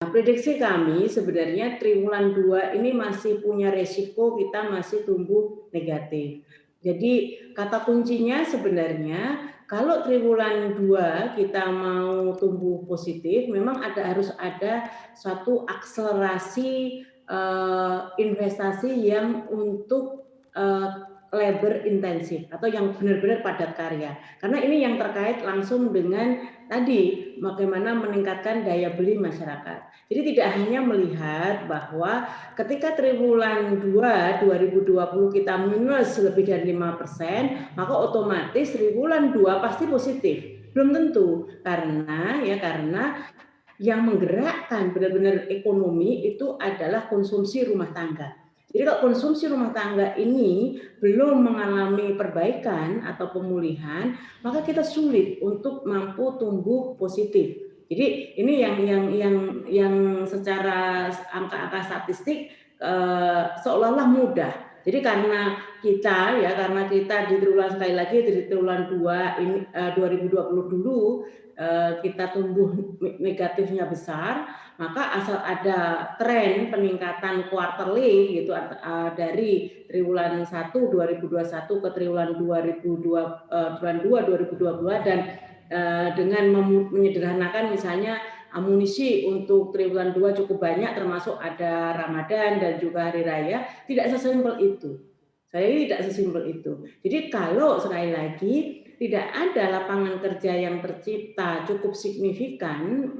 Prediksi kami sebenarnya triwulan 2 ini masih punya resiko kita masih tumbuh negatif. Jadi kata kuncinya sebenarnya kalau triwulan 2 kita mau tumbuh positif memang harus ada suatu akselerasi, investasi yang untuk, labor intensif atau yang benar-benar padat karya. Karena ini yang terkait langsung dengan tadi, bagaimana meningkatkan daya beli masyarakat. Jadi tidak hanya melihat bahwa ketika triwulan 2 2020 kita minus lebih dari 5%, maka otomatis triwulan 2 pasti positif. Belum tentu, karena yang menggerakkan benar-benar ekonomi itu adalah konsumsi rumah tangga. Jadi kalau konsumsi rumah tangga ini belum mengalami perbaikan atau pemulihan, maka kita sulit untuk mampu tumbuh positif. Jadi ini yang secara angka-angka statistik seolah-olah mudah. Jadi karena kita di triwulan sekali lagi di triwulan 2 ini 2020 dulu kita tumbuh negatifnya besar, maka asal ada tren peningkatan quarterly gitu dari triwulan 1 2021 ke triwulan 2 2022 dan dengan menyederhanakan misalnya amunisi untuk triwulan 2 cukup banyak termasuk ada Ramadan dan juga hari raya, tidak sesimpel itu. Tidak sesimpel itu. Jadi kalau sekali lagi tidak ada lapangan kerja yang tercipta cukup signifikan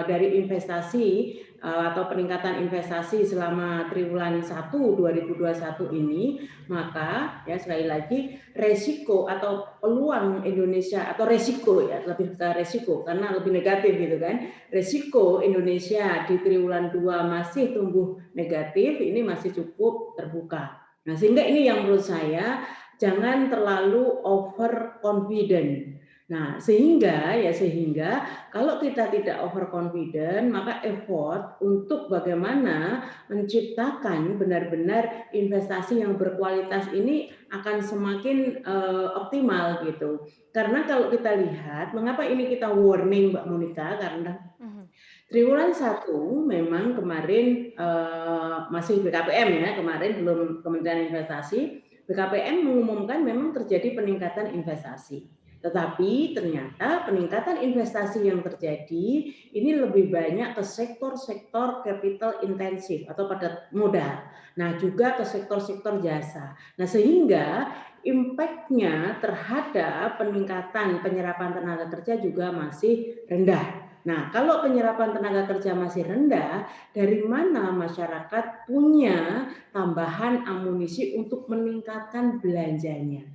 dari investasi atau peningkatan investasi selama triwulan 1 2021 ini, maka ya sekali lagi resiko atau peluang Indonesia atau resiko ya lebih ke resiko karena lebih negatif gitu kan. Resiko Indonesia di triwulan 2 masih tumbuh negatif ini masih cukup terbuka. Nah, sehingga ini yang menurut saya jangan terlalu over confident. Nah, sehingga kalau kita tidak over confident, maka effort untuk bagaimana menciptakan benar-benar investasi yang berkualitas ini akan semakin optimal gitu. Karena kalau kita lihat, mengapa ini kita warning Mbak Monica, karena Mhm. triwulan 1 memang kemarin masih BKPM ya, kemarin belum Kementerian Investasi, BKPM mengumumkan memang terjadi peningkatan investasi. Tetapi ternyata peningkatan investasi yang terjadi ini lebih banyak ke sektor-sektor capital intensif atau padat modal. Nah, juga ke sektor-sektor jasa. Nah, sehingga impact-nya terhadap peningkatan penyerapan tenaga kerja juga masih rendah. Nah, kalau penyerapan tenaga kerja masih rendah, dari mana masyarakat punya tambahan amunisi untuk meningkatkan belanjanya?